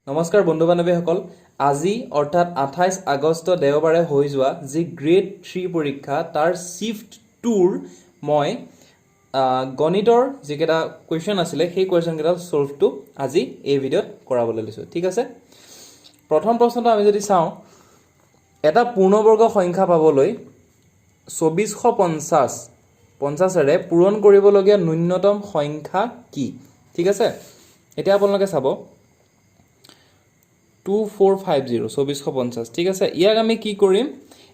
নমস্কাৰ বন্ধু বান্ধৱীসকল আজি অৰ্থাৎ 28 আগষ্ট দেওবাৰে হৈ যোৱা যি গ্ৰেড 3 পৰীক্ষা তাৰ শিফট 2ৰ মই গণিতৰ যিকেইটা কোৱেশ্চন আছিলে সেই কোৱেশ্চন কেইটা সলভটো আজি এই ভিডিঅ'ত কৰাবলৈ লৈছো ঠিক আছে প্ৰথম প্ৰশ্নটো আমি যদি চাওঁ এটা পূৰ্ণবৰ্গ সংখ্যা পাবলৈ 2450 ৰে পূৰণ কৰিবলগীয়া ন্যূনতম সংখ্যা কি ঠিক আছে এতিয়া আপোনালোকে চাব 2450 2450 ঠিক আছে ইয়াক আমি কি কৰিম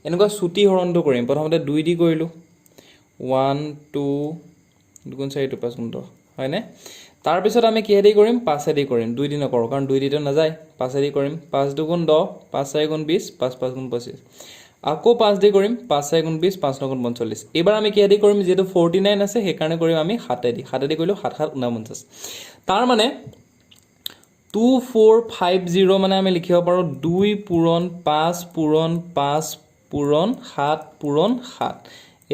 এনেকুৱা সুতি হৰণটো কৰিম প্ৰথমতে 2 দি কৰিলো 1 2 2 4 2 5 10 হয়নে তাৰ পিছত আমি কিহে দি কৰিম 5 দি কৰিম 2 দি নকৰো কাৰণ 2 দিটো নাযায় 5 দি কৰিম 5 2 10 5 4 20 5 5 25 আকৌ 5 দি কৰিম 5 4 20 5 9 45 এবাৰ আমি কিহে দি কৰিম যেটো 49 আছে সেই কাৰণে কৰিম আমি 7 দি কৰিলো 7 7 49 তাৰ মানে 2450 মানে আমি লিখিব পাৰো 2 পূৰণ 5 পূৰণ 5 পূৰণ 7 পূৰণ 7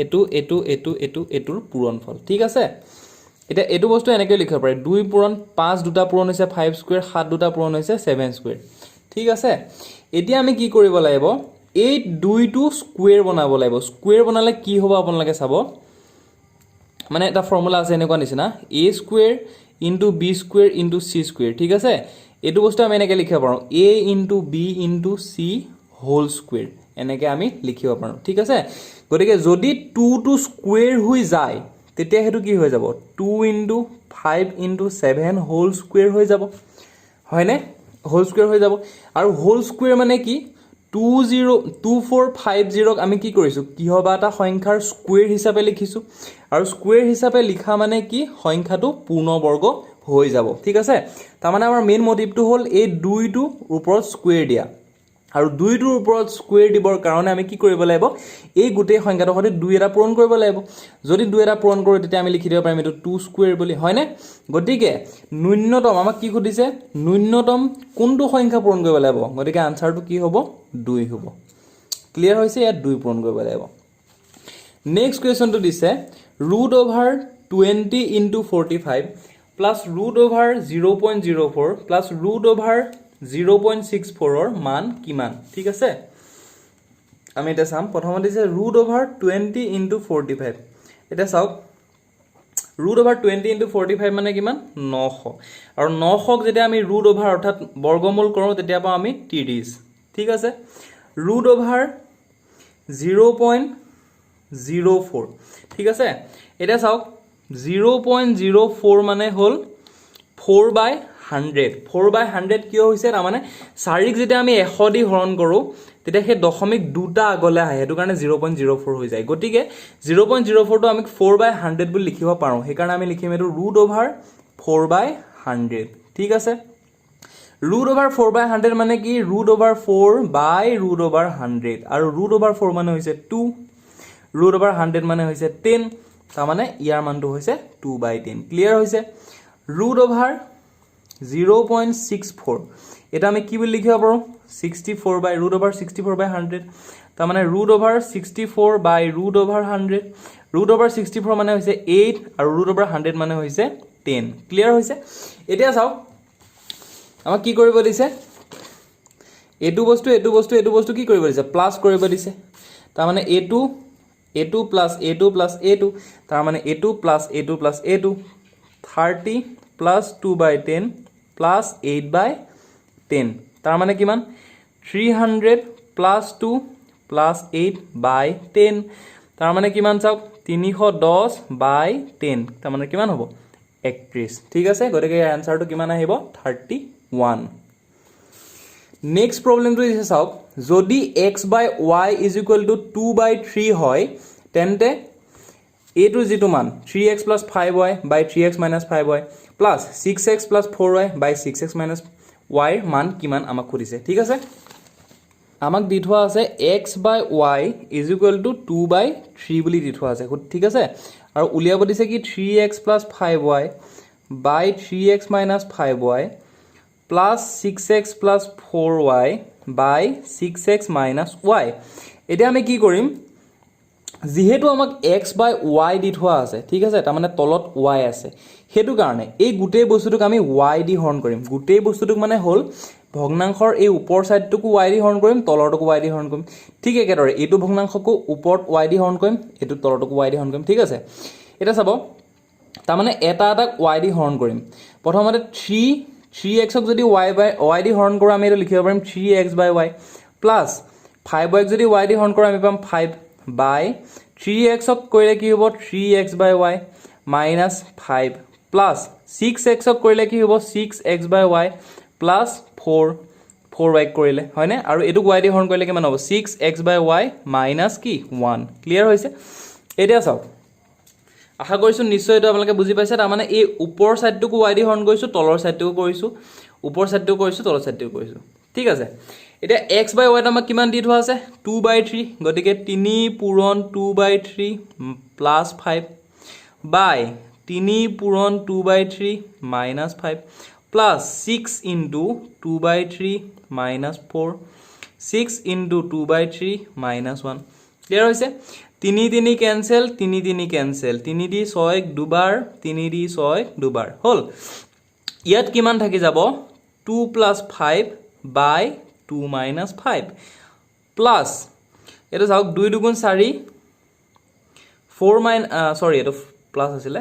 এটোৰ পূৰণফল ঠিক আছে এটা এটো বস্তু এনেকৈ লিখিব পাৰি 2 পূৰণ 5 দুটা পূৰণ হৈছে 5 স্কয়াৰ 7 দুটা পূৰণ হৈছে 7 স্কয়াৰ ঠিক আছে এতিয়া আমি কি কৰিব লাগিব এই 2 টো স্কয়াৰ বনাব লাগিব স্কয়াৰ বনালে কি হ'ব আপোনালোকে চাব মানে এটা ফৰ্মুলা আছে এনেকুৱা নিচিনা a square into b square into c square ঠিক আছে এটো বস্তু আমি এনেকৈ লিখিব পাৰো a into b into c whole square এনেকৈ আমি লিখিব পাৰো ঠিক আছে গতিকে যদি 2 টো স্কয়াৰ হৈ যায় তেতিয়া হেতু কি হৈ যাব 2 into 5 into 7 whole square হৈ যাব হয়নে whole square হৈ যাব আৰু whole square মানে কি 2450 আমি কি কৰিছো কি হবা এটা সংখ্যাৰ স্কয়াৰ হিচাপে লিখিছো আৰু স্কয়াৰ হিচাপে লিখা মানে কি সংখ্যাটো পূৰ্ণবৰ্গ হৈ যাব ঠিক আছে তাৰ মানে আমাৰ মেইন মোটিভটো হ'ল এই 2 টো ওপৰত স্কয়াৰ দিয়া আৰু 2 টোৰ ওপৰত স্কয়াৰ দিবৰ কাৰণে আমি কি কৰিব লাগিব এই গুটেই সংখ্যাটোৰ সৈতে 2 এটা পূৰণ কৰিব লাগিব যদি 2 এটা পূৰণ কৰো তেতিয়া আমি লিখি দিব পাৰিম এটো 2 স্কয়াৰ বুলি হয়নে গতিকে ন্যূনতম আমাক কি খুদিছে ন্যূনতম কোনটো সংখ্যা পূৰণ কৰিব লাগিব গতিকে আনসাৰটো কি হ'ব 2 হ'ব ক্লিয়াৰ হৈছে ইয়াত 2 পূৰণ কৰিব লাগিব নেক্সট কোৱেশ্চনটো দিছে √20 into 45 plus √0.04 plus √0.64 ৰ মান কিমান ঠিক আছে আমি এটা চাম প্ৰথমতে দিছে √20 into 45 এটা চাওক √20 into 45 মানে কিমান 900 আৰু 900 ক যেতিয়া আমি √over অৰ্থাৎ বৰ্গমূল কৰো তেতিয়া পাও আমি 30 ঠিক আছে √0.04 ঠিক আছে এটা চাওক 0.04 মানে হল 4/100 4/100 কিয় হৈছে তাৰ মানে 4ক যেতিয়া আমি 100 দি হৰণ কৰো তেতিয়া হে দশমিক দুটা আগলে আহে হেতু কাৰণে 0.04 হৈ যায় গতিকে 0.04 টো আমি 4/100 বুলি লিখিব পাৰো হে কাৰণে আমি লিখিম এটো √4/100 ঠিক আছে √4/100 মানে কি √4/100 আৰু √4 মানে হৈছে 2 √100 মানে হৈছে 10 তাৰ মানে ইয়াৰ মানটো হৈছে 2/10 ক্লিয়াৰ হৈছে √0.64 এটা আমি কি বুলি লিখিব পাৰো 64/100 তাৰ মানে √64/100 √64 মানে হৈছে 8 আৰু √100 মানে হৈছে 10 ক্লিয়াৰ হৈছে এতিয়া চাও আমাক কি কৰিব দিছে এটো বস্তু কি কৰিব দিছে প্লাস কৰিব দিছে তাৰ মানে a2 plus a2 plus a2 তাৰ মানে a2 plus a2 plus a2 30 plus 2/10 plus 8/10 তাৰ মানে কিমান 300 plus 2 plus 8/10 তাৰ মানে কিমান চাওক 310/10 তাৰ মানে কিমান হ'ব 31 ঠিক আছে গতিকে ইয়াৰ আনসাৰটো কিমান আহিব 31 নেক্সট প্ৰবলেমটো দিছে চাওক যদি x/y = 2/3 হয় তেন্তে এটো যেটো মান 3x + 5y / 3x - 5y plus 6x + 4y / 6x - y মান কিমান আমাক খুদিছে ঠিক আছে আমাক দি থোৱা আছে x/y = 2/3 বুলি দি থোৱা আছে ঠিক আছে আৰু উলিয়াব দিছে কি 3x + 5y / 3x - 5y plus 6x plus 4y by 6x minus y এটা আমি কি কৰিম যেহেতু আমাক x by y দি থোৱা আছে ঠিক আছে তাৰ মানে তলত y আছে হেতু কাৰণে এই গুটেই বস্তুটোক আমি y দি হৰণ কৰিম গুটেই বস্তুটোক মানে হল ভগ্নাংশৰ এই ওপৰ সাইডটোকো y দি হৰণ কৰিম তলৰটোকো y দি হৰণ কৰিম ঠিক একেদৰে এইটো ভগ্নাংশকো ওপৰত y দি হৰণ কৰিম এইটো তলৰটোকো y দি হৰণ কৰিম ঠিক আছে এটা চাব তাৰ মানে এটা y দি হৰণ কৰিম প্ৰথমতে 3x ক যদি y দি হৰণ কৰো আমি এটো লিখিব পাৰিম 3x y প্লাস 5y যদি y দি হৰণ কৰো আমি পাম 5 বাই 3x ক কৰিলে কি হ'ব 3x y minus 5 plus 6x ক কৰিলে কি হ'ব 6x y plus 4y কৰিলে হয়নে আৰু এটো y দি হৰণ কৰিলে কিমান হ'ব 6x y minus কি 1 ক্লিয়াৰ হৈছে এতিয়া চাওক আশা কৰিছো নিশ্চয় এটা আপোনালোকে বুজি পাইছে তাৰ মানে এই ওপৰ সাইডটোকো y দি হৰণ কৰিছো তলৰ সাইডটোকো কৰিছো ওপৰ সাইডটোকো কৰিছো তলৰ সাইডটোকো কৰিছো ঠিক আছে এতিয়া x by y আমাক কিমান দি থোৱা আছে 2/3 গতিকে 3 পূৰণ 2/3 plus 5 by 3 পূৰণ 2/3 minus 5 plus 6 into 2/3 minus 4 6 into 2/3 minus 1 clear হৈছে 3 cancel 3 cancel 3 দি 6 দুবাৰ 3 দি 6 দুবাৰ হল ইয়াত কিমান থাকি যাব 2 plus 5 by 2 minus 5 plus এটা যাওক 2 দুগুণ 4 4 মাইন সৰি এটো প্লাস আছিলে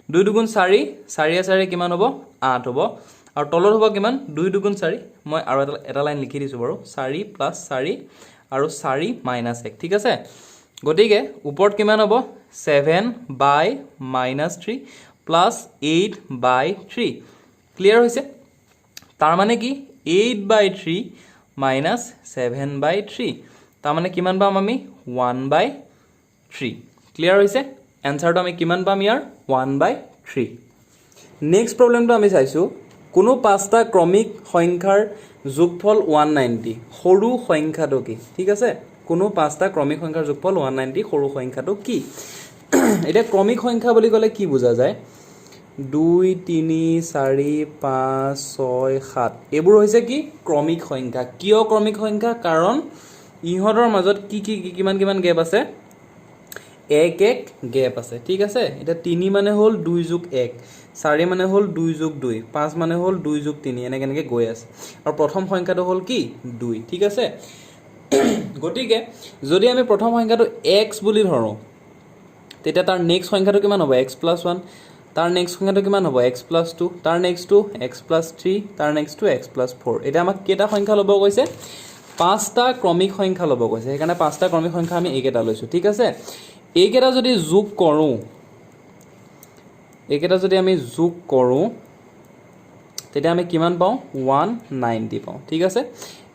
2 দুগুণ 4 4 4 কিমান হ'ব 8 হ'ব আৰু তলত হ'ব কিমান 2 দুগুণ 4 মই আৰু এটা লাইন লিখি দিছো বাৰু 4 plus 4 আৰু 4 minus 1 ঠিক আছে গতিকে ওপৰত কিমান হ'ব 7 by minus 3 plus 8 by 3 clear হৈছে তাৰ মানে কি 8 by 3 minus 7 by 3 তাৰ মানে কিমান পাম আমি 1 by 3 ক্লিয়াৰ হৈছে এনসাৰটো আমি কিমান পাম ইয়াৰ 1 by 3 নেক্সট প্ৰবলেমটো আমি চাইছো কোনো পাঁচটা ক্ৰমিক সংখ্যাৰ যোগফল 190 সৰু সংখ্যাটো কি ঠিক আছে কোনো পাঁচটা ক্ৰমিক সংখ্যাৰ যোগফল 190 সৰু সংখ্যাটো কি এটা ক্ৰমিক সংখ্যা বুলি ক'লে কি বুজা যায় 2 3 4 5 6 7 এবোৰ হৈছে কি ক্ৰমিক সংখ্যা কিয় ক্ৰমিক সংখ্যা কাৰণ ইহঁতৰ মাজত কি কিমান গেপ আছে 1 গেপ আছে ঠিক আছে এটা 3 মানে হল 2 যোগ 1 4 মানে হল 2 যোগ 2 5 মানে হল 2 যোগ 3 এনেকে গৈ আছে আৰু প্ৰথম সংখ্যাটো হল কি 2 ঠিক আছে গতিকে যদি আমি প্ৰথম সংখ্যাটো x বুলি ধৰো তেতিয়া তাৰ নেক্সট সংখ্যাটো কিমান হ'ব x + 1 তাৰ নেক্সট সংখ্যাটো কিমান হ'ব x + 2 তাৰ নেক্সটটো x + 3 তাৰ নেক্সটটো x + 4 এটা আমাক কেটা সংখ্যা ল'ব কৈছে পাঁচটা ক্ৰমিক সংখ্যা ল'ব কৈছে সেইকাৰণে পাঁচটা ক্ৰমিক সংখ্যা আমি এইকেটা লৈছো ঠিক আছে এইকেটা যদি যোগ কৰো এইকেটা যদি আমি যোগ কৰো তেতিয়া আমি কিমান পাও 190 পাও ঠিক আছে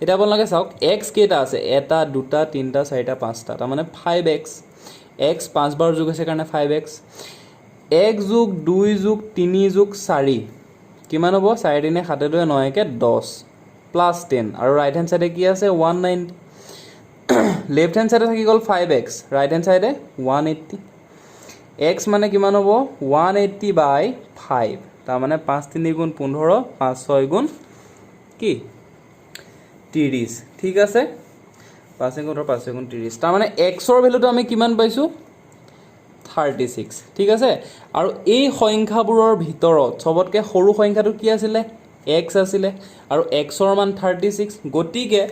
এটা আপোনালোকে চাওক x কেটা আছে এটা দুটা তিনটা চাৰিটা পাঁচটা তাৰ মানে 5x x 5 বাৰ যোগ আছে কাৰণে 5x 1 যোগ 2 যোগ 3 যোগ 4 কিমান হ'ব 4 3 7 2 9 কে 10 প্লাস 10 আৰু রাইট হ্যান্ড সাইডে কি আছে 190 লেফট হ্যান্ড সাইডে থাকি গল 5x রাইট হ্যান্ড সাইডে 180 x মানে কিমান হ'ব 180 বাই 5 তাৰ মানে 5 3 গুণ 15 5 6 গুণ কি 30 ঠিক আছে 5 গুণ 5 গুণ 30 তাৰ মানে x ৰ ভ্যালুটো আমি কিমান পাইছো 36 ঠিক আছে আৰু এই সংখ্যাবোৰৰ ভিতৰত সবতকে সৰু সংখ্যাটো কি আছিল x আছিল আৰু x ৰ মান 36 গতিকে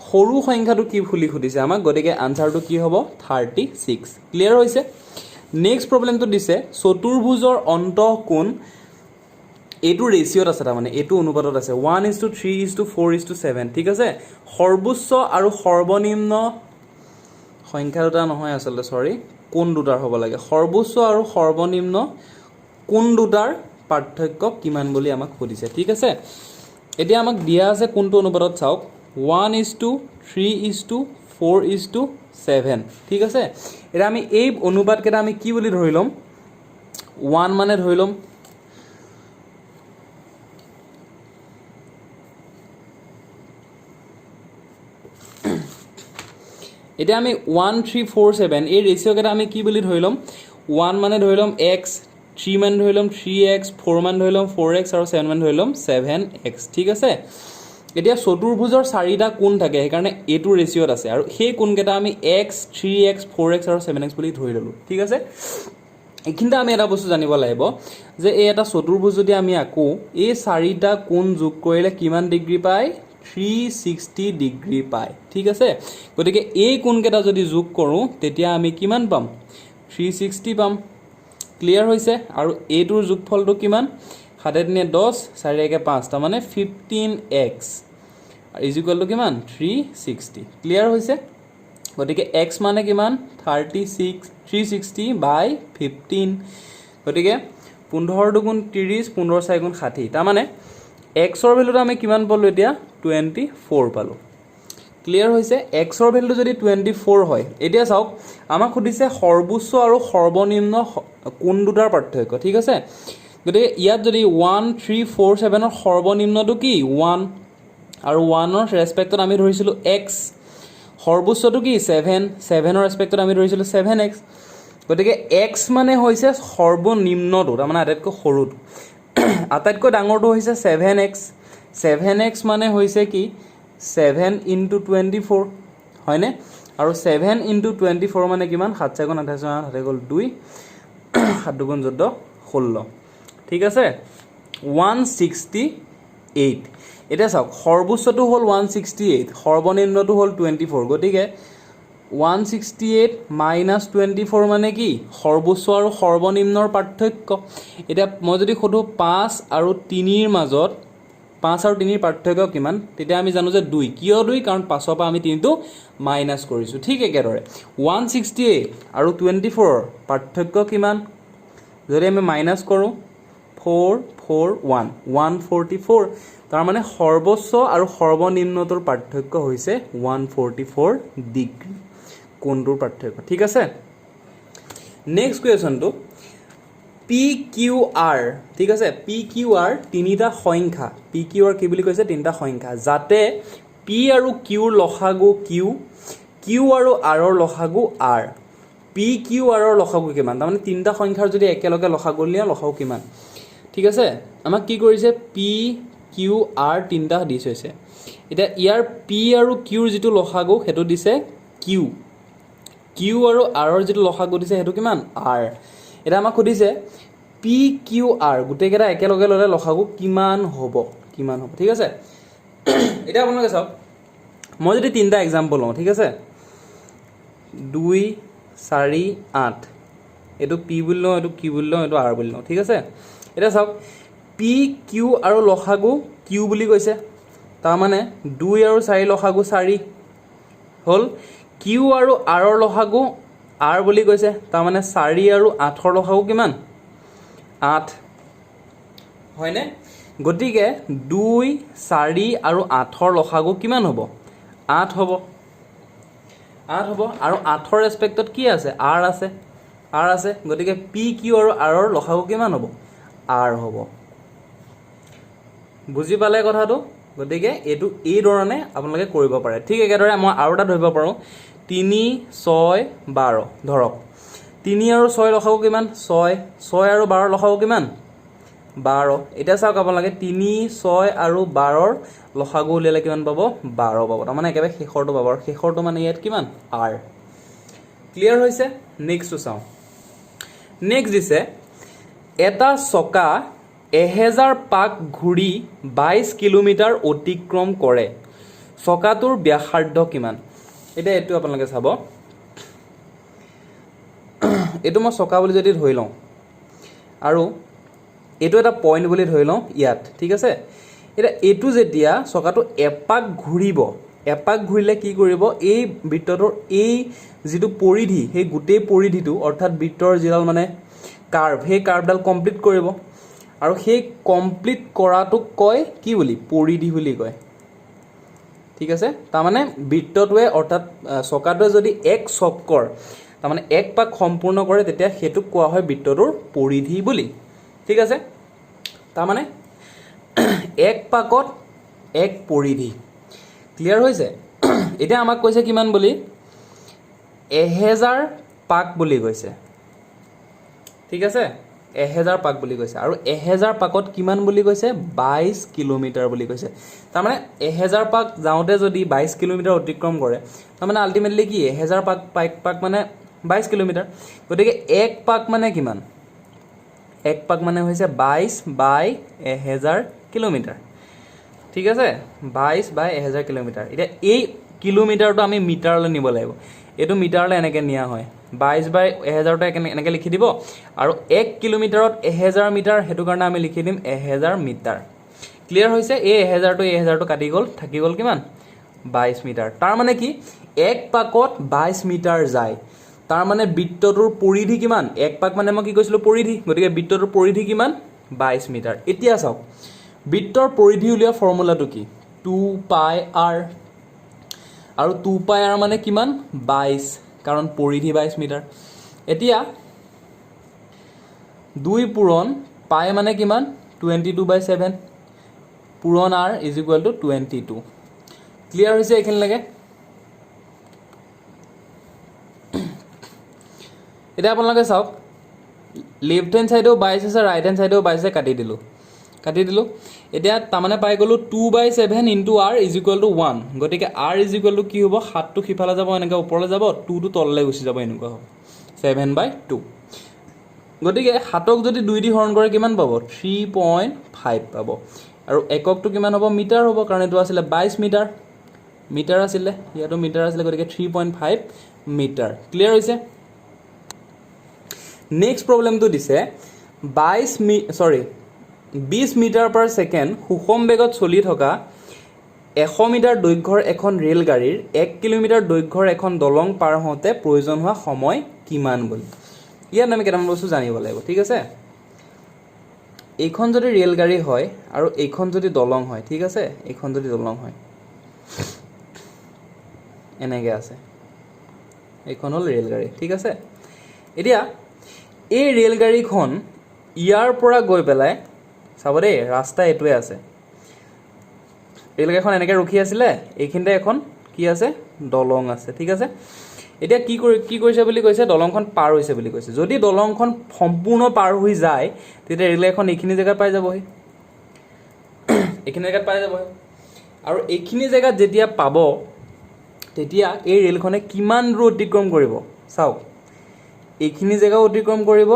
সৰু সংখ্যাটো কি ফুলি খুদিছে আমাক গতিকে আনসাৰটো কি হ'ব 36 ক্লিয়াৰ হৈছে নেক্সট প্ৰবলেমটো দিছে চতুৰ্ভুজৰ অন্তঃকোণ এটো ৰেশিওত আছে তাৰ মানে এটো অনুপাতত আছে 1:3:4:7 ঠিক আছে সৰ্বোচ্চ আৰু সৰ্বনিম্ন সংখ্যা দুটা নহয় আসলে সৰি কোন দুটাৰ হ'ব লাগে সৰ্বোচ্চ আৰু সৰ্বনিম্ন কোন দুটাৰ পাৰ্থক্য কিমান বুলি আমাক খুদিছে ঠিক আছে এতিয়া আমাক দিয়া আছে কোনটো অনুপাতত চাওক 1:3:4:7 ঠিক আছে এটা আমি এই অনুপাত কেটা আমি কি বুলি ধৰি লম 1 মানে ধৰি লম এটা আমি 1:3:4:7 এই ৰেশিও কেটা আমি কি বুলি ধৰি লম 1 মানে ধৰি লম x 3 মান ধৰি লম 3x 4 মান ধৰি লম 4x আৰু 7 মান ধৰি লম 7x ঠিক আছে এতিয়া চতুৰ্ভুজৰ চাৰিটা কোণ থাকে সেইকাৰণে এটো ৰেশিওত আছে আৰু সেই কোণ কেটা আমি x 3x 4x আৰু 7x বুলি ধৰি ললো ঠিক আছে এইখিনিতে আমি এটা বস্তু জানিব লাগিব যে এই এটা চতুৰ্ভুজ যদি আমি আঁকো এই চাৰিটা কোণ যোগ কৰিলে কিমান ডিগ্ৰী পায় 360 ডিগ্ৰী পায় ঠিক আছে গতিকে এই কোণকেইটা যদি যোগ কৰোঁ তেতিয়া আমি কিমান পাম 360 পাম ক্লিয়াৰ হৈছে আৰু এইটোৰ যোগফলটো কিমান 7 × 10 4 × 5 তাৰ মানে 15x ইজ ইকুৱেল টু কিমান 360 ক্লিয়াৰ হৈছে গতিকে x মানে কিমান 360 বাই 15 গতিকে 15 দুগুণ 30 15 4 গুণ 60 তাৰ মানে x ৰ ভ্যালুটো আমি কিমান পালো এতিয়া 24 পালো ক্লিয়াৰ হৈছে x ৰ ভ্যালুটো যদি 24 হয় এতিয়া চাওক আমাক খুদিছে সৰ্বোচ্চ আৰু সৰ্বনিম্ন কোণ দুটাৰ পাৰ্থক্য ঠিক আছে গতিকে ইয়াত যদি 1347 ৰ সৰ্বনিম্নটো কি 1 আৰু 1 ৰ ৰেসপেক্টত আমি ধৰিছিলো x সৰ্বোচ্চটো কি 7 ৰ ৰেসপেক্টত আমি ধৰিছিলো 7x গতিকে x মানে হৈছে সৰ্বনিম্নটো তাৰ মানে আটাইতকৈ সৰুটো আটাইতকৈ ডাঙৰটো হৈছে 7x মানে হৈছে কি 7 × 24 হয়নে আৰু 7 × 24 মানে কিমান 7 × 28 হাতে গ'ল 2 7 দুগুণ 14 16 ঠিক আছে 168 এটা চাওক সৰ্বোচ্চটো হ'ল 168 সৰ্বনিম্নটো হ'ল 24 গতিকে 168 - 24 মানে কি সৰ্বোচ্চ আৰু সৰ্বনিম্নৰ পাৰ্থক্য এটা মই যদি খুদু 5 আৰু 3 ৰ মাজত 5 আৰু 3 ৰ পাৰ্থক্য কিমান তেতিয়া আমি জানো যে 2 কিয় 2 কাৰণ 5 ৰ পৰা আমি 3 টো মাইনাস কৰিছো ঠিক একেদৰে 168 আৰু 24 ৰ পাৰ্থক্য কিমান যদি আমি মাইনাস কৰো 441 144 তাৰ মানে সৰ্বোচ্চ আৰু সৰ্বনিম্নটোৰ পাৰ্থক্য হৈছে 144 ডিগ্ৰী কোণটোৰ পাৰ্থক্য ঠিক আছে নেক্সট কোৱেশ্যনটো PQR ঠিক আছে PQR তিনিটা সংখ্যা PQR কি বুলি কৈছে তিনিটা সংখ্যা যাতে P আৰু Q ৰ লসাগু Q Q আৰু R ৰ লসাগু R PQR ৰ লসাগু কিমান তাৰ মানে তিনিটা সংখ্যাৰ যদি একেলগে লসাগু লিয়া লসাগু কিমান ঠিক আছে আমাক কি কৰিছে PQR তিনিটা দিছে হৈছে এটা ইয়াৰ P আৰু Q ৰ যেটো লসাগু হেতু দিছে Q আৰু R ৰ যেটো লসাগু দিছে হেতু কিমান R এটা আমাক খুদিছে PQR গুটেকেটা একেলগে ললে লসাগু কিমান হ'ব ঠিক আছে এটা আপোনালোকে চাওক মই যদি তিনিটা एग्जांपल লওঁ ঠিক আছে 2 4 8 এটো P বুলি লওঁ এটো Q বুলি লওঁ এটো R বুলি লওঁ ঠিক আছে এটা চাওক PQ আৰু লসাগু Q বুলি কৈছে তাৰ মানে 2 আৰু 4 লসাগু 4 হল Q আৰু R ৰ লসাগু R বুলি কৈছে তাৰ মানে 4 আৰু 8 ৰ লসাগু কিমান 8 হয়নে গতিকে 2 4 আৰু 8 ৰ লসাগু কিমান হ'ব 8 হ'ব আৰু 8 ৰ ৰেসপেক্টত কি আছে R আছে গতিকে PQ আৰু R ৰ লসাগু কিমান হ'ব R হ'ব বুজি পালে কথাটো গতিকে এটো এই ধৰণে আপোনালোকে কৰিব পাৰে ঠিক একেদৰে মই আৰু এটা ধৰিব পাৰো 3 6 12 ধৰক 3 আৰু 6 লসাগু কিমান 6 আৰু 12 লসাগু কিমান 12 এটা চাওক আপোনালোকে 3 6 আৰু 12 ৰ লসাগু উলিয়ালে কিমান পাব 12 পাব তাৰ মানে একেবাৰে শেষৰটো পাব আৰু শেষৰটো মানে ইয়াত কিমান R ক্লিয়াৰ হৈছে নেক্সট চাও নেক্সট দিছে এটা চকা 1000 পাক ঘূৰি 22 কিলোমিটাৰ অতিক্ৰম কৰে চকাটোৰ ব্যাসাৰ্ধ কিমান এটা এটো আপোনালোকে চাব এটো মই চকা বুলি যদি ধৰি লওঁ আৰু এটো এটা পইণ্ট বুলি ধৰি লওঁ ইয়াত ঠিক আছে এটা এটো যেতিয়া চকাটো এপাক ঘূৰিলে কি কৰিব এই বৃত্তটোৰ এই যেটো পৰিধি সেই গুটেই পৰিধিটো অৰ্থাৎ বৃত্তৰ জিডাল মানে কাৰ্ভ সেই কাৰ্ভডাল কমপ্লিট কৰিব আৰু সেই কমপ্লিট কৰাটোক কয় কি বুলি পৰিধি বুলি কয় ঠিক আছে তাৰ মানে বৃত্তটোৱে অৰ্থাৎ চকাটোৱে যদি এক চক্কৰ তাৰ মানে এক পাক সম্পূৰ্ণ কৰে তেতিয়া হেতুক কোৱা হয় বৃত্তটোৰ পৰিধি বুলি ঠিক আছে তাৰ মানে এক পাকত এক পৰিধি ক্লিয়াৰ হৈছে এটা আমাক কৈছে কিমান বুলি 1000 পাক বুলি কৈছে ঠিক আছে 1000 পাক বুলি কৈছে আৰু 1000 পাকত কিমান বুলি কৈছে 22 কিলোমিটাৰ বুলি কৈছে তাৰ মানে 1000 পাক যাওঁতে যদি 22 কিলোমিটাৰ অতিক্ৰম কৰে তাৰ মানে আলটিমেটলি কি 1000 পাক মানে 22 কিলোমিটাৰ গতিকে এক পাক মানে কিমান এক পাক মানে হৈছে 22 বাই 1000 কিলোমিটাৰ ঠিক আছে 22 বাই 1000 কিলোমিটাৰ এতিয়া এই কিলোমিটাৰটো আমি মিটাৰলৈ নিব লাগিব এটো মিটাৰলৈ এনেকৈ নিয়া হয় 22 বাই 1000 টো এনেকৈ লিখি দিব আৰু 1 কিলোমিটাৰত 1000 মিটাৰ হেতু কাৰণে আমি লিখি দিম 1000 মিটাৰ ক্লিয়াৰ হৈছে এই 1000 টো কাটি গল থাকি গল কিমান 22 মিটাৰ তাৰ মানে কি এক পাকত 22 মিটাৰ যায় তাৰ মানে বৃত্তটোৰ পৰিধি কিমান এক পাক মানে মই কি কৈছিলো পৰিধি গতিকে বৃত্তটোৰ পৰিধি কিমান 22 মিটাৰ এতিয়া চাওক বৃত্তৰ পৰিধি উলিয়া ফৰ্মুলাটো কি 2 পাই r আৰু 2 পাই r মানে কিমান 22 কাৰণ পৰিধি 22 মিটাৰ এতিয়া 2 পূৰণ পাই মানে কিমান 22/7 পূৰণ r = 22 ক্লিয়াৰ হৈছে এইখিনিলৈকে এটা আপোনালোকে চাওক লেফট হ্যান্ড সাইডেও 22 আছে রাইট হ্যান্ড সাইডেও 22 আছে কাটি দিলো এতিয়া তামানে পাই গলো 2/7 * r = 1 গতিকে r = কি হ'ব 7 টো কিফালে যাব এনেকৈ ওপৰলৈ যাব 2 টো তললৈ গুচি যাব এনেকুৱা হ'ব 7/2 গতিকে 7ক যদি 2 দি হৰণ কৰে কিমান পাব 3.5 পাব আৰু এককটো কিমান হ'ব মিটাৰ হ'ব কাৰণ এটো আছিল 22 মিটাৰ আছিল ইয়াতো মিটাৰ আছিল গতিকে 3.5 মিটাৰ ক্লিয়াৰ হৈছে নেক্সট প্ৰবলেমটো দিছে 20 মিটাৰ পাৰ সেকেন্ড সুষম বেগত চলি থকা 100 মিটাৰ দৈৰ্ঘ্যৰ এখন ৰেল গাড়ীৰ 1 কিলোমিটাৰ দৈৰ্ঘ্যৰ এখন দলং পাৰ হওঁতে প্ৰয়োজন হোৱা সময় কিমান বুলি ইয়াত আমি কেইটামান বস্তু জানিব লাগিব ঠিক আছে এইখন যদি ৰেল গাড়ী হয় আৰু এইখন যদি দলং হয় ঠিক আছে এইখন যদি দলং হয় এনেকৈ আছে এইখন হল ৰেল গাড়ী ঠিক আছে এতিয়া এই ৰেল গাড়ীখন ইয়াৰ পৰা গৈ পেলাই চাব দেই ৰাস্তা এটোৱে আছে ৰেল গাড়ীখন এনেকৈ ৰখি আছিলে এইখিনতে এখন কি আছে দলং আছে ঠিক আছে এতিয়া কি কৰিছে বুলি কৈছে দলংখন পাৰ হৈছে বুলি কৈছে যদি দলংখন সম্পূৰ্ণ পাৰ হৈ যায় তেতিয়া ৰেল গাড়ীখন এইখিনি জায়গা পাই যাবহি এইখিনি জায়গাত পাই যাবহি আৰু এইখিনি জায়গাত যেতিয়া পাব তেতিয়া এই ৰেলখনে কিমান দূৰ অতিক্ৰম কৰিব চাওক এইখিনি জায়গা অতিক্ৰম কৰিব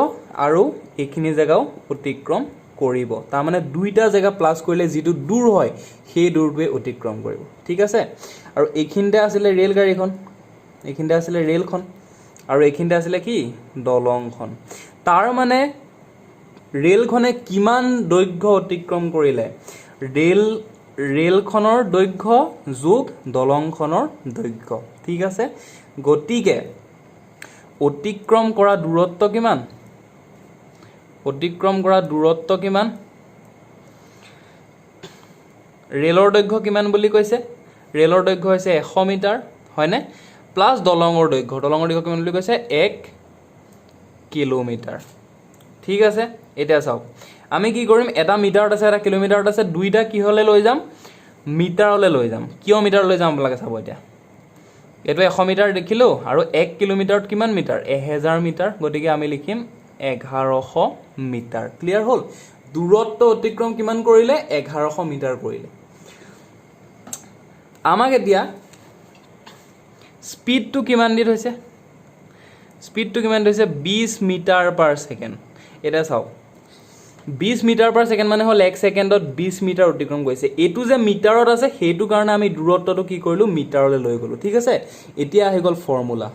আৰু এইখিনি জায়গাও অতিক্ৰম কৰিব তাৰ মানে দুইটা জায়গা প্লাস কৰিলে যেটো দূৰ হয় সেই দূৰটোৱে অতিক্ৰম কৰিব ঠিক আছে আৰু এইখিনতে আছিল ৰেল গাড়ীখন এইখিনতে আছিল ৰেলখন আৰু এইখিনতে আছিল কি দলংখন তাৰ মানে ৰেলখনে কিমান দৈৰ্ঘ্য অতিক্ৰম কৰিলে ৰেলখনৰ দৈৰ্ঘ্য যোগ দলংখনৰ দৈৰ্ঘ্য ঠিক আছে গতিকে অতিক্ৰম কৰা দূৰত্ব কিমান ৰেলৰ দৈৰ্ঘ্য কিমান বুলি কৈছে ৰেলৰ দৈৰ্ঘ্য হৈছে 100 মিটাৰ হয়নে প্লাস দলঙৰ দৈৰ্ঘ্য কিমান বুলি কৈছে 1 কিলোমিটাৰ ঠিক আছে এটা চাওক আমি কি কৰিম এটা মিটাৰত আছে এটা কিলোমিটাৰত আছে দুইটা কি হলে লৈ যাম মিটাৰলৈ লৈ যাম কিয় মিটাৰ লৈ যাম আপোনালোকে চাব এতিয়া এটো 100 মিটাৰ দেখিলো আৰু 1 কিলোমিটাৰত কিমান মিটাৰ 1000 মিটাৰ গতিকে আমি লিখিম 1100 মিটাৰ ক্লিয়াৰ হল দূৰত্ব অতিক্ৰম কিমান কৰিলে 1100 মিটাৰ কৰিলে আমাক এতিয়া স্পিডটো কিমান দি হৈছে 20 মিটাৰ পাৰ সেকেন্ড এটা চাওক 20 মিটাৰ পাৰ সেকেন্ড মানে হল 1 সেকেন্ডত 20 মিটাৰ অতিক্ৰম কৰিছে এটো যে মিটাৰত আছে হেতু কাৰণে আমি দূৰত্বটো কি কৰিলো মিটাৰলৈ লৈ গলো ঠিক আছে এতিয়া আহি গল ফৰ্মুলা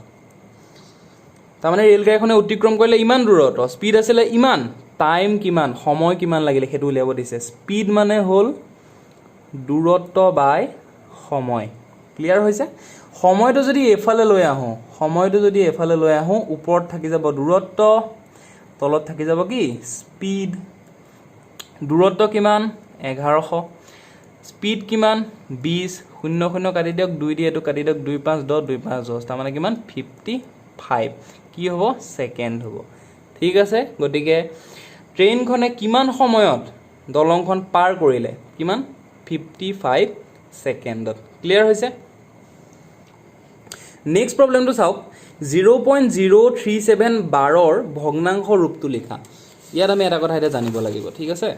তাৰ মানে ৰেল গাড়ীখনে অতিক্ৰম কৰিলে ইমান দূৰত্ব স্পিড আছিল ইমান টাইম কিমান সময় কিমান লাগিলে হেতু উলিয়াব দিছে স্পিড মানে হল দূৰত্ব বাই সময় ক্লিয়াৰ হৈছে সময়টো যদি এফালে লৈ আহো ওপৰত থাকি যাব দূৰত্ব তলত থাকি যাব কি স্পিড দূৰত্ব কিমান 1100 স্পিড কিমান 20 00 কাটি দিয়ক 2 দি এটো কাটি দিয়ক 2 5 10 2 5 10 তাৰ মানে কিমান 55 কি হ'ব সেকেন্ড হ'ব ঠিক আছে গতিকে ট্ৰেইনখনে কিমান সময়ত দলংখন পাৰ কৰিলে কিমান 55 সেকেন্ডত ক্লিয়াৰ হৈছে নেক্সট প্ৰবলেমটো চাওক 0.037 বাৰৰ ভগ্নাংশ ৰূপটো লিখা ইয়াত আমি এটা কথা এটা জানিব লাগিব ঠিক আছে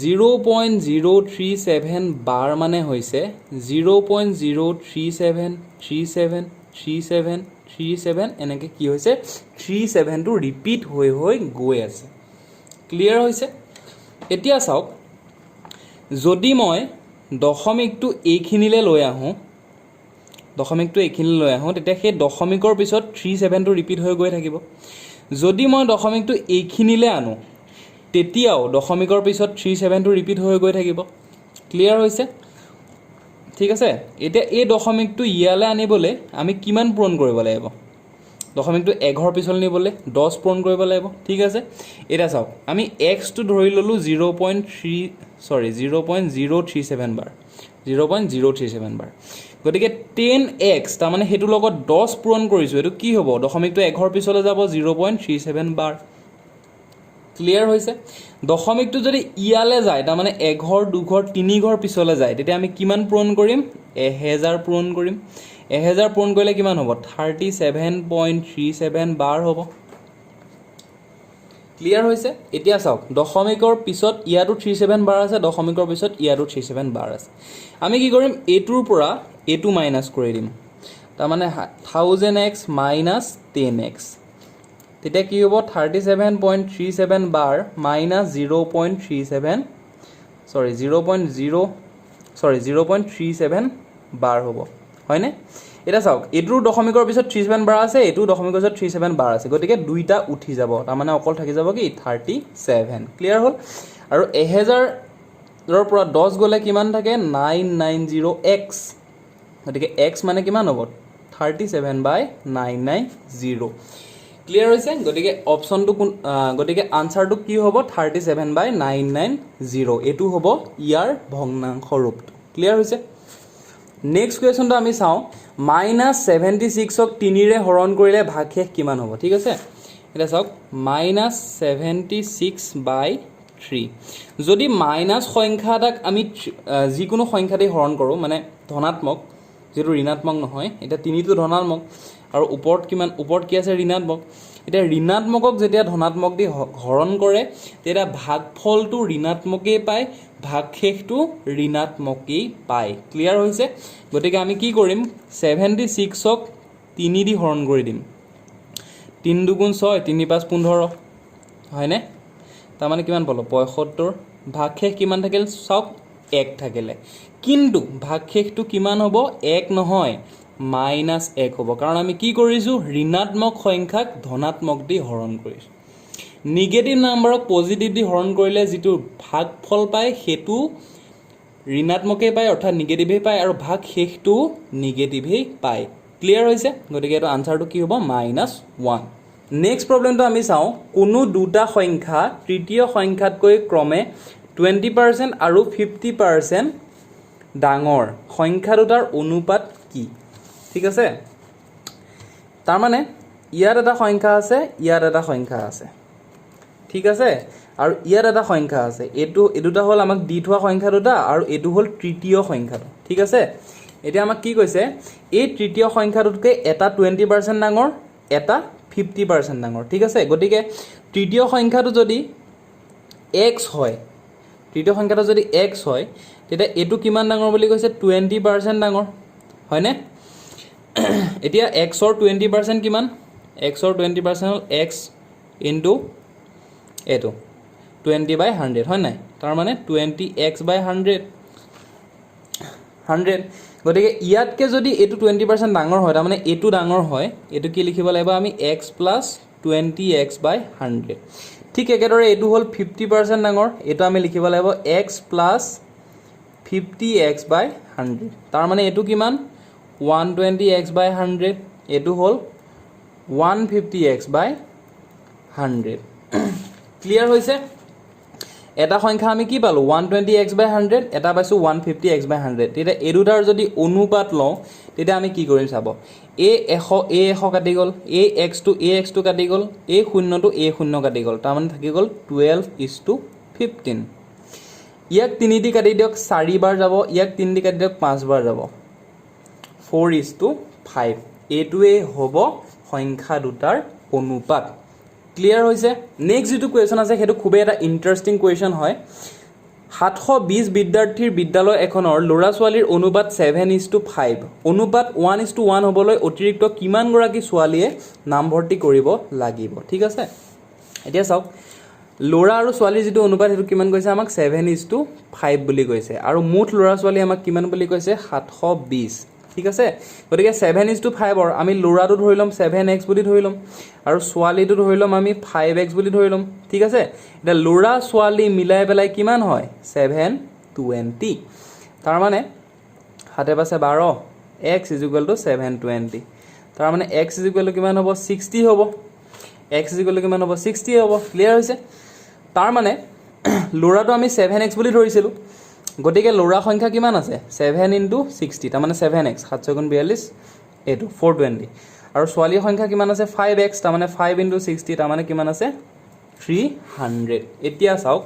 0.037 বাৰ মানে হৈছে 0.037373737 37 এনেকৈ কি হৈছে 37 টো ৰিপিট হৈ গৈ আছে ক্লিয়াৰ হৈছে এতিয়া চাওক যদি মই দশমিকটো এইখিনিলৈ লৈ আহোঁ তেতিয়া সেই দশমিকৰ পিছত 37 টো ৰিপিট হৈ গৈ থাকিব যদি মই দশমিকটো এইখিনিলৈ আনো তেতিয়াও দশমিকৰ পিছত 37 টো ৰিপিট হৈ গৈ থাকিব ক্লিয়াৰ হৈছে ঠিক আছে এতিয়া এই দশমিকটো ইয়ালৈ আনিবলৈ আমি কিমান পূৰণ কৰিব লাগিব দশমিকটো 1 ৰ পিছলৈ নিবলৈ 10 পূৰণ কৰিব লাগিব ঠিক আছে এটা চাওক আমি x টো ধৰি ললো 0.037 বাৰ 0.037 বাৰ গতিকে 10x তাৰ মানে হেতু লগত 10 পূৰণ কৰিছো এটো কি হ'ব দশমিকটো 1 ৰ পিছলৈ যাব 0.37 বাৰ ক্লিয়াৰ হৈছে দশমিকটো যদি ইয়ালে যায় তাৰ মানে 1 ঘৰ 2 ঘৰ 3 ঘৰ পিছলৈ যায় তেতিয়া আমি কিমান পূৰণ কৰিম 1000 পূৰণ কৰিম 1000 পূৰণ কৰিলে কিমান হ'ব 37.37 বাৰ হ'ব ক্লিয়াৰ হৈছে এতিয়া চাওক দশমিকৰ পিছত ইয়াটো 37 বাৰ আছে দশমিকৰ পিছত ইয়াটো 37 বাৰ আছে আমি কি কৰিম এটোৰ পৰা এটো মাইনাস কৰি দিম তাৰ মানে 1000x - 10x তেতিয়া কি হ'ব 37.37 বাৰ মাইনাস 0.37 বাৰ হ'ব হয়নে এটা চাওক এটোৰ দশমিকৰ পিছত 37 বাৰ আছে এটো দশমিকৰ পিছত 37 বাৰ আছে গতিকে দুইটা উঠি যাব তাৰ মানে অকল থাকি যাব কি 37 ক্লিয়াৰ হ'ল আৰু 1000 ৰ পৰা 10 গলে কিমান থাকে 990x গতিকে x মানে কিমান হ'ব 37/990 ক্লিয়াৰ হৈছে গতিকে অপচনটো গতিকে আনসাৰটো কি হ'ব 37/990 এটো হ'ব ইয়াৰ ভগ্নাংশ ৰূপটো ক্লিয়াৰ হৈছে নেক্সট কোৱেশ্যনটো আমি চাওঁ -76 ক 3 ৰে হৰণ কৰিলে ভাগশেষ কিমান হ'ব ঠিক আছে এটা চাওক -76/3 যদি মাইনাস সংখ্যা এটাক আমি যিকোনো সংখ্যা দি হৰণ কৰো মানে ধনাত্মক যেটো ঋণাত্মক নহয় এটা 3 টো ধনাত্মক আৰু ওপৰত কি আছে ঋণাত্মক এটা ঋণাত্মকক যেতিয়া ধনাত্মক দি হৰণ কৰে তেতিয়া ভাগফলটো ঋণাত্মকেই পায় ভাগশেষটো ঋণাত্মকেই পায় ক্লিয়াৰ হৈছে গতিকে আমি কি কৰিম 76 ক 3 দি হৰণ কৰি দিম 3 দুগুণ 6 3 5 15 হয়নে তাৰ মানে কিমান পালো 75 ভাগশেষ কিমান থাকিল চাওক 1 থাকিলে কিন্তু ভাগশেষটো কিমান হ'ব 1 নহয় -1 হ'ব কাৰণ আমি কি কৰিছো ঋণাত্মক সংখ্যাক ধনাত্মক দি হৰণ কৰিছো নিগেটিভ নাম্বাৰক পজিটিভ দি হৰণ কৰিলে যেটো ভাগফল পায় হেতু ঋণাত্মকেই পায় অৰ্থাৎ নিগেটিভেই পায় আৰু ভাগশেষটো নিগেটিভেই পায় ক্লিয়াৰ হৈছে গতিকে এটো আনসাৰটো কি হ'ব -1 নেক্সট প্ৰবলেমটো আমি চাওঁ কোনো দুটা সংখ্যা তৃতীয় সংখ্যাতকৈ ক্ৰমে 20% আৰু 50% ডাঙৰ সংখ্যা দুটাৰ অনুপাত কি ঠিক আছে তাৰ মানে ইয়াত এটা সংখ্যা আছে ইয়াত এটা সংখ্যা আছে ঠিক আছে আৰু ইয়াত এটা সংখ্যা আছে এটো দুটা হল আমাক দি থোৱা সংখ্যা দুটা আৰু এটো হল তৃতীয় সংখ্যাটো ঠিক আছে এতিয়া আমাক কি কৈছে এই তৃতীয় সংখ্যাটোতকৈ এটা 20% ডাঙৰ এটা 50% ডাঙৰ ঠিক আছে গতিকে তৃতীয় সংখ্যাটো যদি x হয় তৃতীয় সংখ্যাটো যদি x হয় তেতিয়া এটো কিমান ডাঙৰ বুলি কৈছে 20% ডাঙৰ হয়নে এতিয়া x ৰ 20% কিমান x ৰ 20% হল x ইনটু এটো 20/100 হয় নাই তাৰ মানে 20x/100 গতিকে ইয়াতকে যদি এটো 20% ডাঙৰ হয় তাৰ মানে এটো ডাঙৰ হয় এটো কি লিখিব লাগিব আমি x + 20x/100 ঠিক একেদৰে এটো হল 50% ডাঙৰ এটো আমি লিখিব লাগিব x + 50x/100 তাৰ মানে এটো কিমান 120x/100 এটো হল 150x/100 ক্লিয়াৰ হৈছে এটা সংখ্যা আমি কি পালো 120x/100 এটা পাইছো 150x/100 তেতিয়া এই দুটাৰ যদি অনুপাত লওঁ তেতিয়া আমি কি কৰিম চাব a 100 কাটি গল a x টো কাটি গল a 0 টো a 0 কাটি গল তাৰ মানে থাকি গল 12:15 ইয়াক 3 দি কাটি দিয়ক 4 বাৰ যাব ইয়াক 3 দি কাটি দিয়ক 5 বাৰ যাব 4:5 এটোৱে হ'ব সংখ্যা দুটাৰ অনুপাত ক্লিয়াৰ হৈছে নেক্সট যেটো কোৱেশ্চন আছে হেতু খুবে এটা ইন্টাৰেষ্টিং কোৱেশ্চন হয় 720 বিদ্যাৰ্থীৰ বিদ্যালয় এখনৰ ল'ৰা ছোৱালীৰ অনুপাত 7:5 অনুপাত 1:1 হ'বলৈ অতিৰিক্ত কিমান গৰাকী ছোৱালীয়ে নামভৰ্তি কৰিব লাগিব ঠিক আছে এতিয়া চাওক ল'ৰা আৰু ছোৱালীৰ যেটো অনুপাত হেতু কিমান কৈছে আমাক 7:5 বুলি কৈছে আৰু মুঠ ল'ৰা ছোৱালী আমাক কিমান বুলি কৈছে 720 ঠিক আছে গতিকে 7:5 ৰ আমি ল'ৰাটো ধৰি লম 7x বুলি ধৰি লম আৰু ছোৱালীটো ধৰি লম আমি 5x বুলি ধৰি লম ঠিক আছে এটা ল'ৰা ছোৱালী মিলাই পেলাই কিমান হয় 720 তাৰ মানে হাতে পাছে 12 x = 720 তাৰ মানে x = কিমান হ'ব 60 হ'ব x = কিমান হ'ব 60 হ'ব ক্লিয়াৰ হৈছে তাৰ মানে ল'ৰাটো আমি 7x বুলি ধৰিছিলো গতিকে ল'ৰা সংখ্যা কিমান আছে 7 * 60 তাৰ মানে 7x 7 × 42 এটো 420 আৰু ছোৱালীৰ সংখ্যা কিমান আছে 5x তাৰ মানে 5 * 60 তাৰ মানে কিমান আছে 300 এতিয়া চাওক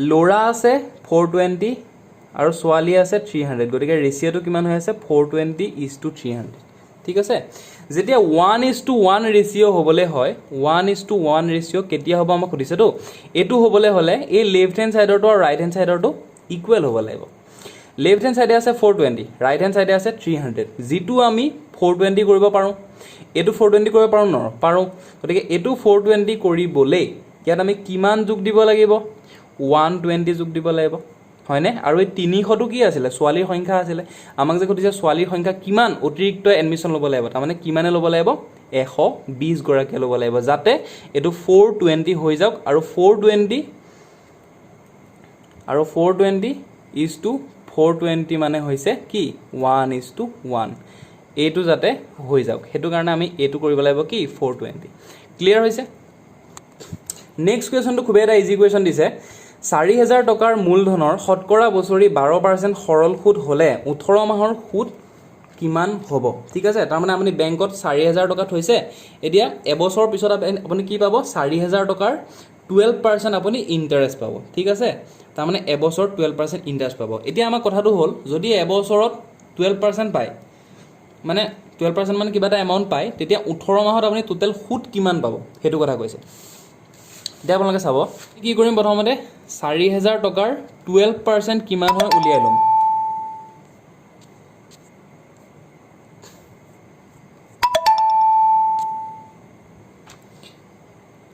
ল'ৰা আছে 420 আৰু ছোৱালী আছে 300 গতিকে ৰেচিঅটো কিমান হৈ আছে 420:300 ঠিক আছে যেতিয়া 1:1 ৰেচিঅ হ'বলে হয় 1:1 ৰেচিঅ কেতিয়া হ'ব আমাক সুধিছে তো এটো হ'বলে হলে এই লেফট হ্যান্ড সাইডৰটো আৰু ৰাইট হ্যান্ড সাইডৰটো ইকুৱেল হ'ব লাগিব লেফট হ্যান্ড সাইডে আছে 420 ৰাইট হ্যান্ড সাইডে আছে 300 যেটো আমি 420 কৰিব পাৰো এটো 420 কৰিব পাৰো ন পাৰো গতিকে এটো 420 কৰিবলে ইয়াত আমি কিমান যোগ দিব লাগিব 120 যোগ দিব লাগিব হয়নে আৰু এই 300 টো কি আছিল ছোৱালীৰ সংখ্যা আছিল আমাক যে কৈছে ছোৱালীৰ সংখ্যা কিমান অতিৰিক্ত এডমিশন ল'ব লাগিব তাৰ মানে কিমানে ল'ব লাগিব 120 গৰাকী ল'ব লাগিব যাতে এটো 420 হৈ যাওক আৰু 420 মানে হৈছে কি 1:1 এটো যাতে হৈ যাওক হেতু কাৰণে আমি এটো কৰিব লাগিব কি 420 ক্লিয়াৰ হৈছে নেক্সট কোৱেশ্চনটো খুব এটা ইজি কোৱেশ্চন দিছে 4000 টকাৰ মূলধনৰ শতকৰা বছৰি 12% সৰল সুদ হলে 18 মাহৰ সুদ কিমান হ'ব ঠিক আছে তাৰ মানে আপুনি বেংকত 4000 টকা থৈছে এতিয়া এবছৰ পিছত আপুনি কি পাব 4000 টকাৰ 12% আপুনি ইন্টাৰেষ্ট পাব ঠিক আছে তাৰ মানে এবছৰ 12% ইন্টাৰেষ্ট পাব এতিয়া আমাৰ কথাটো হ'ল যদি এবছৰত 12% পায় মানে 12% মানে কিবা এটা এমাউন্ট পায় তেতিয়া 18 মাহত আপুনি টোটাল সুদ কিমান পাব হেতু কথা কৈছে এতিয়া আপোনালোকে চাব কি কৰিম প্ৰথমতে 4000 টকাৰ 12% কিমান হয় উলিয়াই লম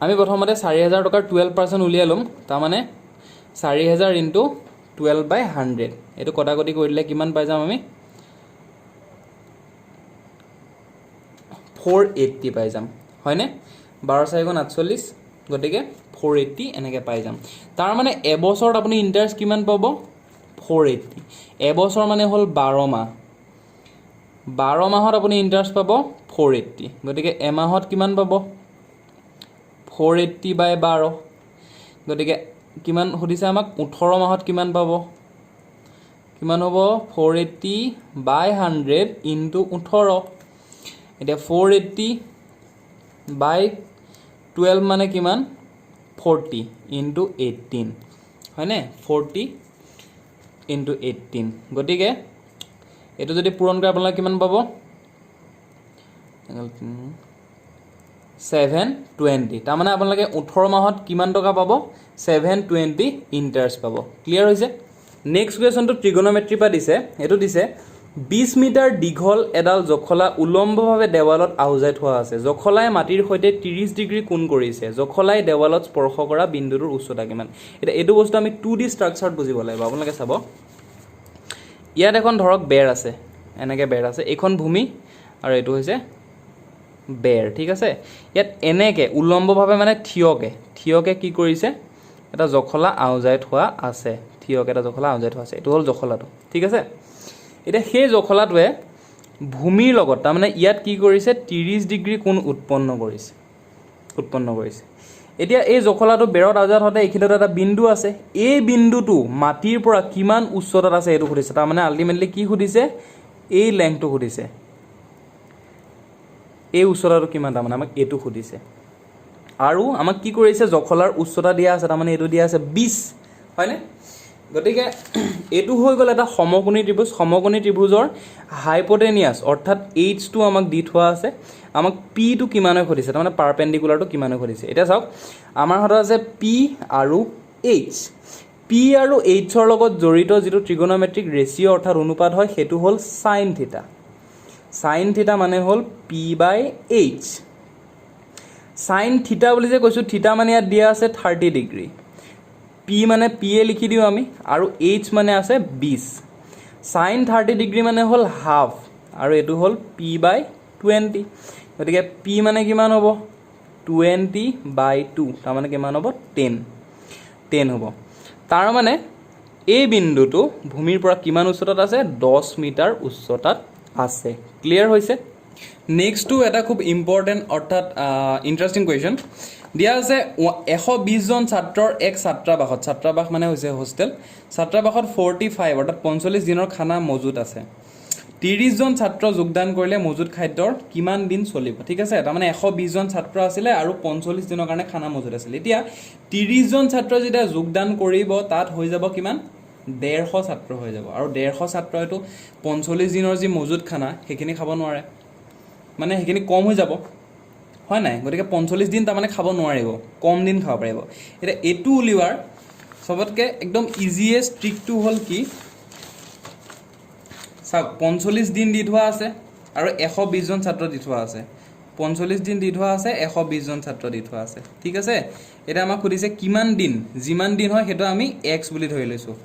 আমি প্ৰথমতে 4000 টকাৰ 12% উলিয়াই লম তাৰ মানে 4000 * 12/100 এটো কটাকটি কৰি দিলে কিমান পাই যাম আমি 480 পাই যাম হয়নে 12 * 4 = 48 গটিকে 480 এনেকে পাই যাম তাৰ মানে এবছৰত আপুনি ইন্টাৰেষ্ট কিমান পাব 480 এবছৰ মানে হল 12 মাহ 12 মাহত আপুনি ইন্টাৰেষ্ট পাব 480 গটিকে এমাহত কিমান পাব 480/12 গটিকে কিমান সুধিছে আমাক 18 মাহত কিমান পাব কিমান হ'ব 480/100 * 18 এতিয়া 480/12 মানে কিমান 40 * 18 হয়নে 40 * 18 গটিকে এটো যদি পূৰণ কৰে আপোনালোকে কিমান পাব 720 তাৰ মানে আপোনালোকে 18 মাহত কিমান টকা পাব 720 ইন্টাৰেষ্ট পাব ক্লিয়াৰ হৈছে নেক্সট কোৱেশ্চনটো ট্ৰিগোনোমেট্ৰি পা দিছে এটো দিছে 20 মিটাৰ দীঘল এডাল জখলা উলম্বভাৱে দেৱালত আউজাই থোৱা আছে জখলাই মাটিৰ সৈতে 30 ডিগ্ৰী কোণ কৰিছে জখলাই দেৱালত স্পৰ্শ কৰা বিন্দুটোৰ উচ্চতা কিমান এটা এটো বস্তু আমি 2D ষ্ট্ৰাকচাৰত বুজিব লাগিব আপোনালোকে চাব ইয়াত এখন ধৰক বেৰ আছে এনেকে বেৰ আছে এখন ভূমি আৰু এটো হৈছে বেৰ ঠিক আছে ইয়াত এনেকে উলম্বভাৱে মানে থিয়কে কি কৰিছে এটা জখলা আউজাই থোৱা আছে থিয়কে এটা জখলা আউজাই থোৱা আছে এটো হল জখলাটো ঠিক আছে এটা সেই জখলাটোৱে ভূমিৰ লগত তাৰ মানে ইয়াত কি কৰিছে 30 ডিগ্ৰী কোণ উৎপন্ন কৰিছে এতিয়া এই জখলাটো বেৰত আউজাই থওঁতে এখিনত এটা বিন্দু আছে এই বিন্দুটো মাটিৰ পৰা কিমান উচ্চতাত আছে এটো সুধিছে তাৰ মানে আলটিমেটলি কি সুধিছে এই লেংথটো সুধিছে এই উচ্চতাটো কিমান তাৰ মানে আমাক এটো সুধিছে আৰু আমাক কি কৰিছে জখলাৰ উচ্চতা দিয়া আছে তাৰ মানে এটো দিয়া আছে 20 হয়নে গটিকে এটো হৈ গল এটা সমকোণী ত্ৰিভুজৰ হাইপোটেনিয়াস অৰ্থাৎ h টো আমাক দি থোৱা আছে আমাক p টো কিমান হয় সুধিছে তাৰ মানে পাৰপেন্ডিকুলাৰটো কিমান হয় সুধিছে এটা চাওক আমাৰ হাতত আছে p আৰু h পি আৰু এইচৰ লগত জড়িত যিটো ট্ৰিগোনোমেট্ৰিক ৰেচিঅ' অৰ্থাৎ অনুপাত হয় সেইটো হ'ল সাইন থিটা। সাইন থিটা মানে হ'ল পি বাই এইচ। সাইন থিটা বুলি যে কৈছোঁ, থিটা মানে ইয়াত দিয়া আছে 30 ডিগ্ৰী, পি মানে পি এ লিখি দিওঁ আমি, আৰু এইচ মানে আছে 20। সাইন 30 ডিগ্ৰী মানে হ'ল হাফ, আৰু এইটো হ'ল পি বাই 20। গতিকে পি মানে কিমান হ'ব 20/2, তাৰমানে কিমান হ'ব 10 হ'ব। তাৰ মানে এই বিন্দুটো ভূমিৰ পৰা কিমান উচ্চতাত আছে 10 মিটাৰ উচ্চতাত আছে। ক্লিয়াৰ হৈছে? নেক্সটটো এটা খুব ইম্পৰ্টেণ্ট অৰ্থাৎ ইণ্টাৰেষ্টিং কুৱেশ্যন দিয়া আছে। 120 জন ছাত্ৰৰ এক ছাত্ৰাবাসত, ছাত্ৰাবাস মানে হৈছে হোষ্টেল, ছাত্ৰাবাসত 45 অৰ্থাৎ 45 দিনৰ খানা মজুত আছে। 30 জন ছাত্ৰ যোগদান কৰিলে মজুত খাদ্যৰ কিমান দিন চলিব? ঠিক আছে, তাৰমানে 120 জন ছাত্ৰ আছিলে আৰু 45 দিনৰ কাৰণে খানা মজুত আছিলে। এতিয়া 30 জন ছাত্ৰ যেতিয়া যোগদান কৰিব তাত হৈ যাব কিমান 150 ছাত্ৰ হৈ যাব, আৰু 150 ছাত্ৰইতো 45 দিনৰ যি মজুত খানা সেইখিনি খাব নোৱাৰে, মানে সেইখিনি কম হৈ যাব, হয় নাই? গতিকে 45 দিন তাৰমানে খাব নোৱাৰিব, কম দিন খাব পাৰিব। এতিয়া এইটো উলিওৱাৰ চবতকৈ একদম ইজিয়েষ্ট ট্ৰিকটো হ'ল কি, চাওক 45 দিন দি থোৱা আছে আৰু 120 জন ছাত্ৰ দি থোৱা আছে। 45 দিন দি থোৱা আছে, 120 জন ছাত্ৰ দি থোৱা আছে। ঠিক আছে, এতিয়া আমাক সুধিছে কিমান দিন, যিমান দিন হয় সেইটো আমি এক্স বুলি ধৰি লৈছোঁ,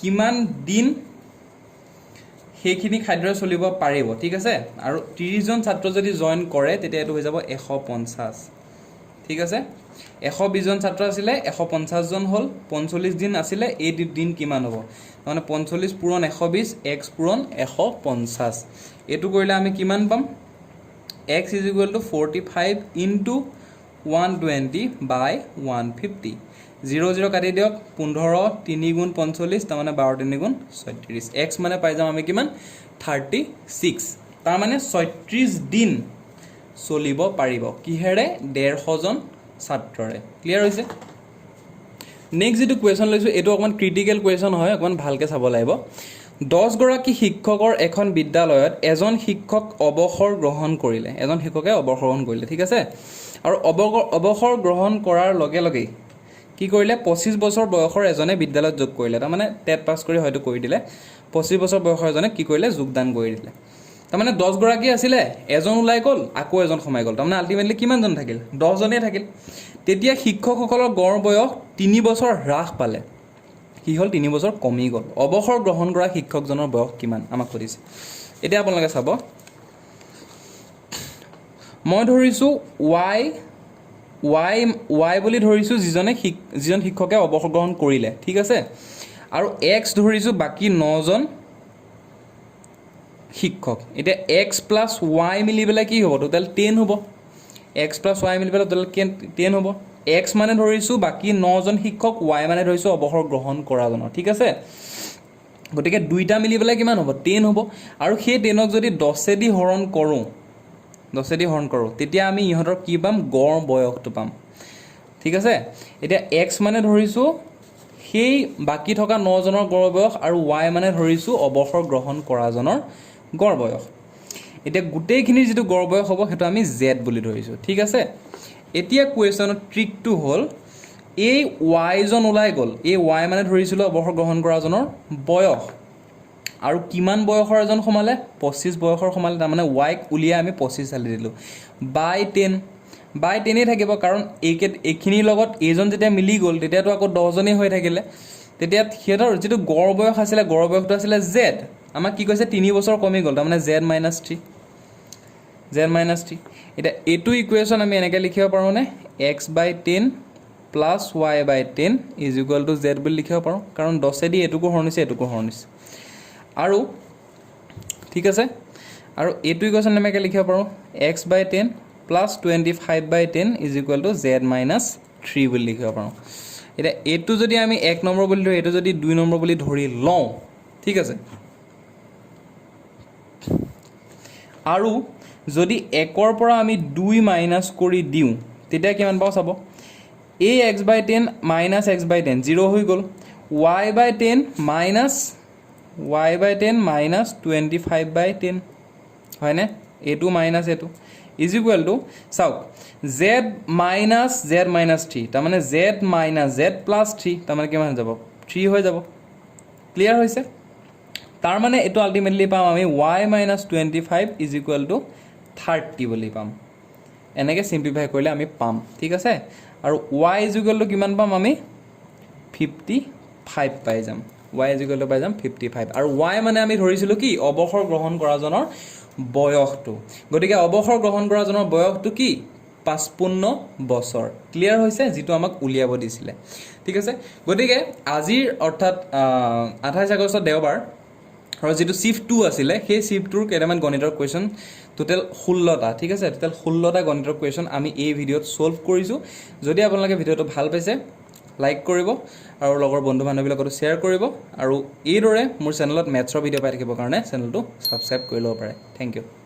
কিমান দিন সেইখিনি খাদ্যৰে চলিব পাৰিব। ঠিক আছে, আৰু 30 জন ছাত্ৰ যদি জইন কৰে তেতিয়া এইটো হৈ যাব 150। ঠিক আছে, 120 জন ছাত্ৰ আছিলে, 150 জন হ'ল, 45 দিন আছিলে, এই দিন কিমান হ'ব? মানে 45 পূৰণ 120, এক্স পূৰণ 150। এইটো কৰিলে আমি কিমান পাম? X is equal to 45 into 120/150। 0 0 কাটি দিয়ক, 15 3 গুণ 45, তাৰমানে 12 3 গুণ 36। এক্স মানে পাই যাম আমি কিমান 36, তাৰমানে 36 দিন চলিব পাৰিব। কিহেৰে? 150 জন ছাত্ৰৰে। ক্লিয়াৰ হৈছে? নেক্সট যিটো কুৱেশ্যন লৈছোঁ এইটো অকণমান ক্ৰিটিকেল কুৱেশ্যন হয়, অকণমান ভালকৈ চাব লাগিব। 10 গৰাকী শিক্ষকৰ এখন বিদ্যালয়ত এজন শিক্ষক অৱসৰ গ্ৰহণ কৰিলে, এজন শিক্ষকে অৱসৰ গ্ৰহণ কৰিলে। ঠিক আছে, আৰু অৱসৰ গ্ৰহণ কৰাৰ লগে লগেই কি কৰিলে 25 বছৰ বয়সৰ এজনে বিদ্যালয়ত যোগ কৰিলে, তাৰমানে টেট পাছ কৰি হয়তো কৰি দিলে। 25 বছৰ বয়সৰ এজনে কি কৰিলে যোগদান কৰি দিলে। তাৰমানে 10 গৰাকী আছিলে, এজন ওলাই গ'ল, আকৌ এজন সোমাই গ'ল, তাৰমানে আল্টিমেটলি কিমানজন থাকিল 10 জনেই থাকিল। তেতিয়া শিক্ষকসকলৰ গড় বয়স 3 বছৰ হ্ৰাস পালে, কি হ'ল 3 বছৰ কমি গ'ল। অৱসৰ গ্ৰহণ কৰা শিক্ষকজনৰ বয়স কিমান আমাক সুধিছে। এতিয়া আপোনালোকে চাব, মই ধৰিছোঁ ৱাই বুলি ধৰিছোঁ যিজন শিক্ষকে অৱসৰ গ্ৰহণ কৰিলে। ঠিক আছে, আৰু এক্স ধৰিছোঁ বাকী 9জন শিক্ষক। এতিয়া এক্স প্লাছ ৱাই মিলি পেলাই কি হ'ব? টোটেল 10 হ'ব। এক্স প্লাছ ৱাই মিলি পেলাই টোটেল 10 হ'ব। এক্স মানে ধৰিছোঁ বাকী 9জন শিক্ষক, ৱাই মানে ধৰিছোঁ অৱসৰ গ্ৰহণ কৰাজনৰ। ঠিক আছে, গতিকে দুইটা মিলি পেলাই কিমান হ'ব 10 হ'ব। আৰু সেই 10ক যদি 10 দি হৰণ কৰোঁ তেতিয়া আমি ইহঁতৰ কি পাম? গড় বয়সটো পাম। ঠিক আছে, এতিয়া এক্স মানে ধৰিছোঁ সেই বাকী থকা 9জনৰ গড় বয়স, আৰু ৱাই মানে ধৰিছোঁ অৱসৰ গ্ৰহণ কৰাজনৰ গড় বয়স। এতিয়া গোটেইখিনিৰ যিটো গড় বয়স হ'ব সেইটো আমি জেড বুলি ধৰিছোঁ। ঠিক আছে, এতিয়া কুৱেশ্যনৰ ট্ৰিকটো হ'ল এই ৱাইজন ওলাই গ'ল, এই ৱাই মানে ধৰিছিলোঁ অৱসৰ গ্ৰহণ কৰাজনৰ বয়স, আৰু কিমান বয়সৰ এজন সোমালে 25 বয়সৰ সোমালে, তাৰমানে ৱাইক উলিয়াই আমি 25 চালি দিলোঁ বাই 10 থাকিব, কাৰণ এইখিনিৰ লগত এইজন যেতিয়া মিলি গ'ল তেতিয়াতো আকৌ 10 জনেই হৈ থাকিলে। তেতিয়া সিহঁতৰ যিটো গড় বয়স আছিলে, গড় বয়সটো আছিলে জেড, আমাক কি কৈছে 3 বছৰ কমি গ'ল, তাৰমানে জেড মাইনাছ 3। এতিয়া এইটো ইকুৱেশ্যন আমি এনেকৈ লিখিব পাৰোঁনে? x/10 plus y/10 is equal to Z বুলি লিখিব পাৰোঁ, কাৰণ 10 দি এইটোকো হৰণিছে আৰু ঠিক আছে, আৰু এইটো ইকুৱেশ্যন আমি এনেকৈ লিখিব পাৰোঁ x/10 plus 25/10 is equal to Z minus 3 বুলি লিখিব পাৰোঁ। এতিয়া এইটো যদি আমি 1 নম্বৰ বুলি ধৰি, এইটো যদি 2 নম্বৰ বুলি ধৰি লওঁ, ঠিক আছে, আৰু যদি 1ৰ পৰা আমি 2 মাইনাছ কৰি দিওঁ তেতিয়া কিমান পাওঁ চাব। এই x/10 মাইনাছ x/10 0 হৈ গ'ল, y/10 মাইনাছ 25/10 হয়নে? এইটো মাইনাছ এইটো ইজ ইকুৱেল টু, চাওক জেড মাইনাছ 3, তাৰমানে জেড মাইনাছ জেড প্লাছ 3, তাৰমানে কিমান হৈ যাব 3 হৈ যাব ক্লিয়াৰ হৈছে তাৰ মানে এটো আলটিমেটলি পাম আমি y - 25 = 30 বুলি পাম এনেকে সিম্পলিফাই কৰিলে আমি পাম ঠিক আছে আৰু y = কিমান পাম আমি 55 পাই যাম y = পাই যাম 55 আৰু y মানে আমি ধৰিছিলো কি অৱসৰ গ্ৰহণ কৰাজনৰ বয়সটো গতিকে অৱসৰ গ্ৰহণ কৰাজনৰ বয়সটো কি 55 বছৰ ক্লিয়াৰ হৈছে যেটো আমাক উলিয়াব দিছিলে ঠিক আছে গতিকে আজিৰ অৰ্থাৎ 28 আগষ্ট দেওবাৰ আৰু যেটো শিফট 2 আছিল সেই শিফটৰ কেইটামান গণিতৰ কোৱেশ্চন টোটাল 16টা ঠিক আছে টোটাল 16টা গণিতৰ কোৱেশ্চন আমি এই ভিডিঅত সলভ কৰিছো যদি আপোনালোকে ভিডিঅটো ভাল পাইছে লাইক কৰিব আৰু লগৰ বন্ধু বান্ধৱীৰ লগত শ্বেয়াৰ কৰিব আৰু এইদৰে মোৰ চেনেলত মেথছৰ ভিডিঅ' পাই থাকিবৰ কাৰণে চেনেলটো সাবস্ক্ৰাইব কৰি ল'ব পাৰে থ্যাংক ইউ